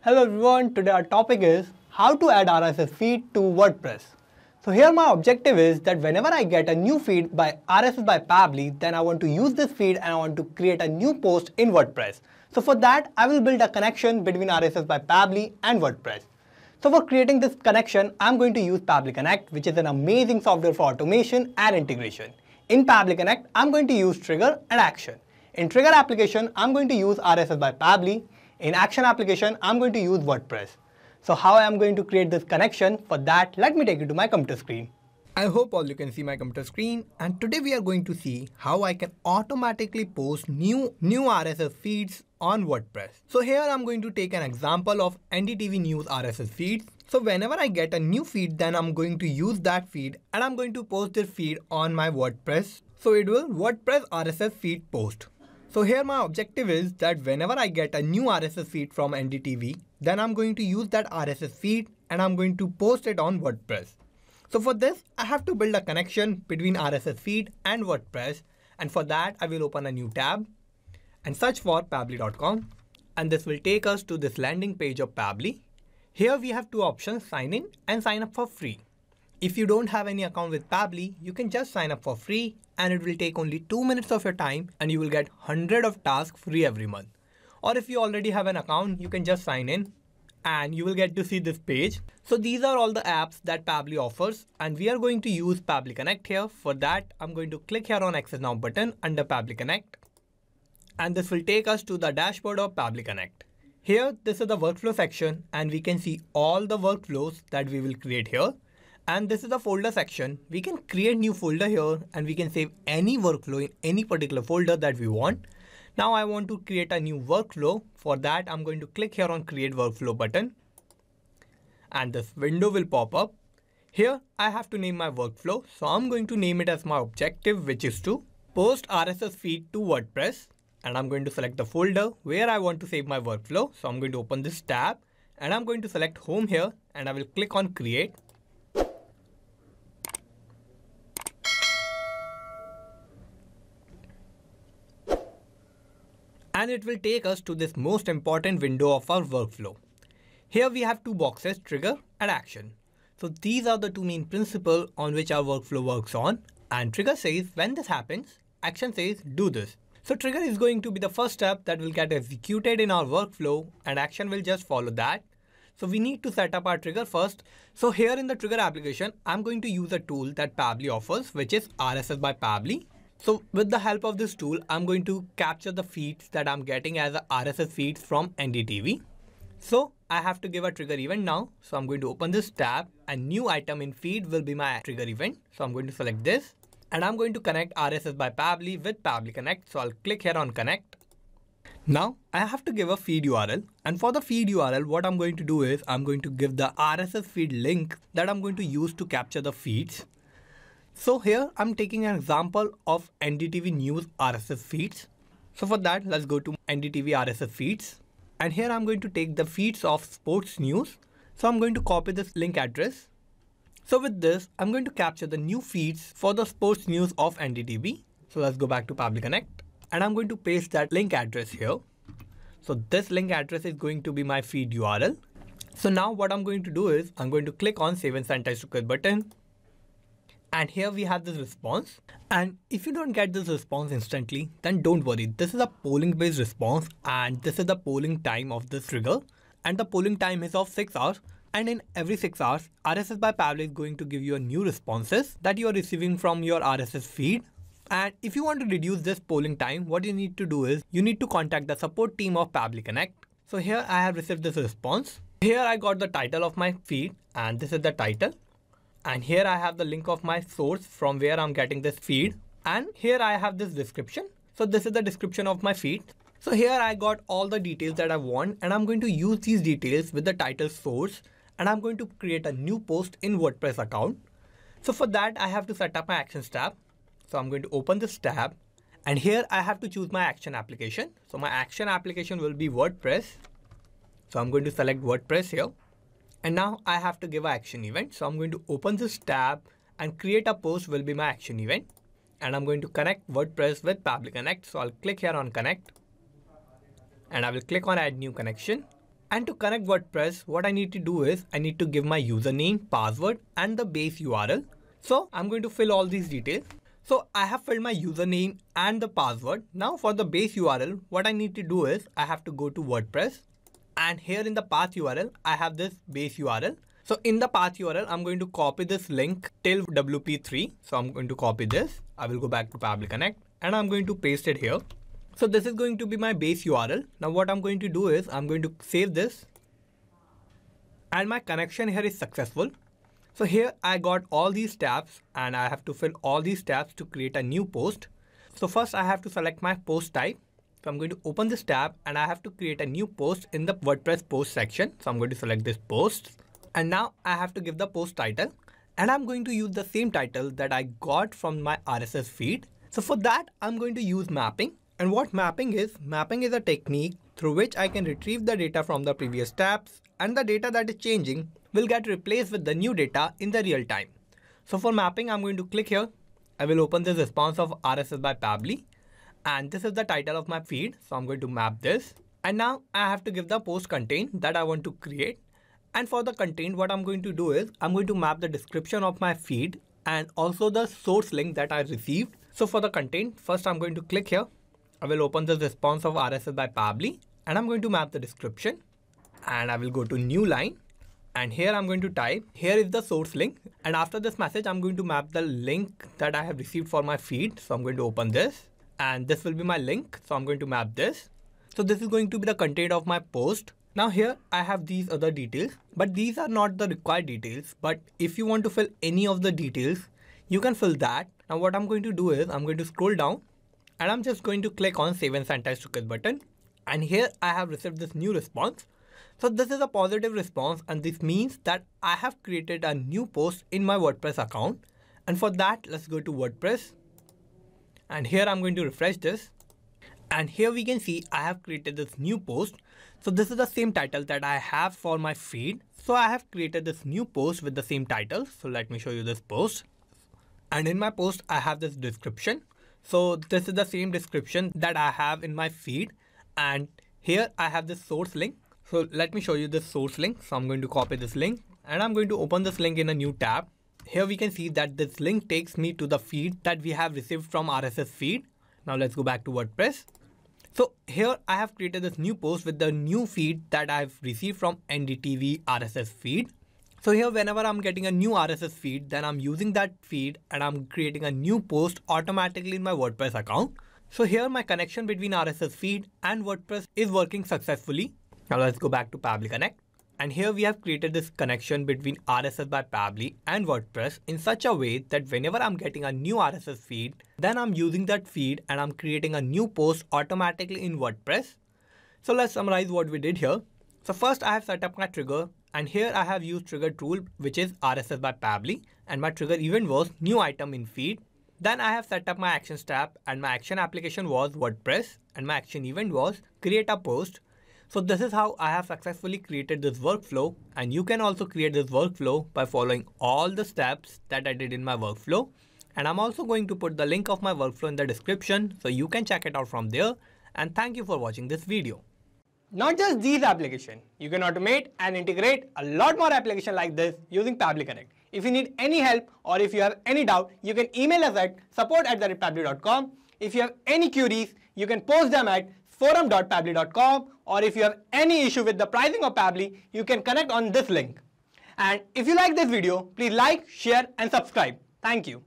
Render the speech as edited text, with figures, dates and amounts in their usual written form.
Hello everyone, today our topic is how to add RSS feed to WordPress. So here my objective is that whenever I get a new feed by RSS by Pabbly, then I want to use this feed and I want to create a new post in WordPress. So for that, I will build a connection between RSS by Pabbly and WordPress. So for creating this connection, I'm going to use Pabbly Connect, which is an amazing software for automation and integration. In Pabbly Connect, I'm going to use trigger and action. In trigger application, I'm going to use RSS by Pabbly. In action application, I'm going to use WordPress. So how I am going to create this connection? For that, let me take you to my computer screen. I hope all you can see my computer screen, and today we are going to see how I can automatically post new RSS feeds on WordPress. So here I'm going to take an example of NDTV News RSS feeds. So whenever I get a new feed, then I'm going to use that feed and I'm going to post this feed on my WordPress. So it will WordPress RSS feed post. So here my objective is that whenever I get a new RSS feed from NDTV, then I'm going to use that RSS feed and I'm going to post it on WordPress. So for this, I have to build a connection between RSS feed and WordPress. And for that, I will open a new tab and search for pabbly.com. And this will take us to this landing page of Pabbly. Here we have two options, sign in and sign up for free. If you don't have any account with Pabbly, you can just sign up for free and it will take only 2 minutes of your time and you will get 100 of tasks free every month. Or if you already have an account, you can just sign in and you will get to see this page. So these are all the apps that Pabbly offers and we are going to use Pabbly Connect here. For that, I'm going to click here on Access Now button under Pabbly Connect. And this will take us to the dashboard of Pabbly Connect. Here, this is the workflow section and we can see all the workflows that we will create here. And this is the folder section. We can create new folder here and we can save any workflow in any particular folder that we want. Now I want to create a new workflow. For that, I'm going to click here on Create Workflow button. And this window will pop up. Here, I have to name my workflow. So I'm going to name it as my objective, which is to post RSS feed to WordPress. And I'm going to select the folder where I want to save my workflow. So I'm going to open this tab and I'm going to select Home here and I will click on Create. And it will take us to this most important window of our workflow. Here we have two boxes, trigger and action. So these are the two main principles on which our workflow works on. And trigger says when this happens, action says do this. So trigger is going to be the first step that will get executed in our workflow and action will just follow that. So we need to set up our trigger first. So here in the trigger application, I'm going to use a tool that Pabbly offers, which is RSS by Pabbly. So with the help of this tool, I'm going to capture the feeds that I'm getting as a RSS feeds from NDTV. So I have to give a trigger event now. So I'm going to open this tab and new item in feed will be my trigger event. So I'm going to select this and I'm going to connect RSS by Pabbly with Pabbly Connect. So I'll click here on connect. Now I have to give a feed URL, and for the feed URL, what I'm going to do is I'm going to give the RSS feed link that I'm going to use to capture the feeds. So here I'm taking an example of NDTV News RSS feeds. So for that, let's go to NDTV RSS feeds. And here I'm going to take the feeds of sports news. So I'm going to copy this link address. So with this, I'm going to capture the new feeds for the sports news of NDTV. So let's go back to Pabbly Connect and I'm going to paste that link address here. So this link address is going to be my feed URL. So now what I'm going to do is I'm going to click on Save and Send As Request button. And here we have this response. And if you don't get this response instantly, then don't worry. This is a polling based response and this is the polling time of this trigger. And the polling time is of 6 hours. And in every 6 hours, RSS by Pabbly is going to give you a new responses that you are receiving from your RSS feed. And if you want to reduce this polling time, what you need to do is you need to contact the support team of Pabbly Connect. So here I have received this response. Here I got the title of my feed and this is the title. And here I have the link of my source from where I'm getting this feed. And here I have this description. So this is the description of my feed. So here I got all the details that I want and I'm going to use these details with the title source and I'm going to create a new post in WordPress account. So for that, I have to set up my actions tab. So I'm going to open this tab and here I have to choose my action application. So my action application will be WordPress. So I'm going to select WordPress here. And now I have to give an action event. So I'm going to open this tab and create a post will be my action event. And I'm going to connect WordPress with Pabbly Connect. So I'll click here on connect and I will click on add new connection. And to connect WordPress, what I need to do is I need to give my username, password, and the base URL. So I'm going to fill all these details. So I have filled my username and the password. Now for the base URL, what I need to do is I have to go to WordPress, and here in the path URL, I have this base URL. So in the path URL, I'm going to copy this link till WP3. So I'm going to copy this. I will go back to Pabbly Connect and I'm going to paste it here. So this is going to be my base URL. Now what I'm going to do is I'm going to save this, and my connection here is successful. So here I got all these tabs and I have to fill all these tabs to create a new post. So first I have to select my post type. So I'm going to open this tab and I have to create a new post in the WordPress post section. So I'm going to select this post, and now I have to give the post title, and I'm going to use the same title that I got from my RSS feed. So for that, I'm going to use mapping. And what mapping is a technique through which I can retrieve the data from the previous tabs, and the data that is changing will get replaced with the new data in the real time. So for mapping, I'm going to click here. I will open this response of RSS by Pabbly, and this is the title of my feed. So I'm going to map this, and now I have to give the post content that I want to create. And for the content, what I'm going to do is I'm going to map the description of my feed and also the source link that I received. So for the content, first I'm going to click here. I will open the response of RSS by Pabbly, and I'm going to map the description, and I will go to new line, and here I'm going to type, here is the source link, and after this message I'm going to map the link that I have received for my feed. So I'm going to open this, and this will be my link. So I'm going to map this. So this is going to be the content of my post. Now here I have these other details, but these are not the required details. But if you want to fill any of the details, you can fill that. Now what I'm going to do is I'm going to scroll down, and I'm just going to click on Save and Sanitize Request button. And here I have received this new response. So this is a positive response, and this means that I have created a new post in my WordPress account. And for that, let's go to WordPress. And here I'm going to refresh this. And here we can see I have created this new post. So this is the same title that I have for my feed. So I have created this new post with the same title. So let me show you this post. And in my post, I have this description. So this is the same description that I have in my feed, and here I have this source link. So let me show you this source link. So I'm going to copy this link, and I'm going to open this link in a new tab. Here we can see that this link takes me to the feed that we have received from RSS feed. Now let's go back to WordPress. So here I have created this new post with the new feed that I've received from NDTV RSS feed. So here whenever I'm getting a new RSS feed, then I'm using that feed and I'm creating a new post automatically in my WordPress account. So here my connection between RSS feed and WordPress is working successfully. Now let's go back to Pabbly Connect. And here we have created this connection between RSS by Pabbly and WordPress in such a way that whenever I'm getting a new RSS feed, then I'm using that feed and I'm creating a new post automatically in WordPress. So let's summarize what we did here. So first I have set up my trigger, and here I have used trigger tool, which is RSS by Pabbly, and my trigger event was new item in feed. Then I have set up my actions tab, and my action application was WordPress, and my action event was create a post. So this is how I have successfully created this workflow, and you can also create this workflow by following all the steps that I did in my workflow. And I'm also going to put the link of my workflow in the description, so you can check it out from there. And thank you for watching this video. Not just these applications, you can automate and integrate a lot more applications like this using Pabbly Connect. If you need any help or if you have any doubt, you can email us at support@pabbly.com. If you have any queries, you can post them at forum.pabbly.com, or if you have any issue with the pricing of Pabbly, you can connect on this link. And if you like this video, please like, share and subscribe. Thank you.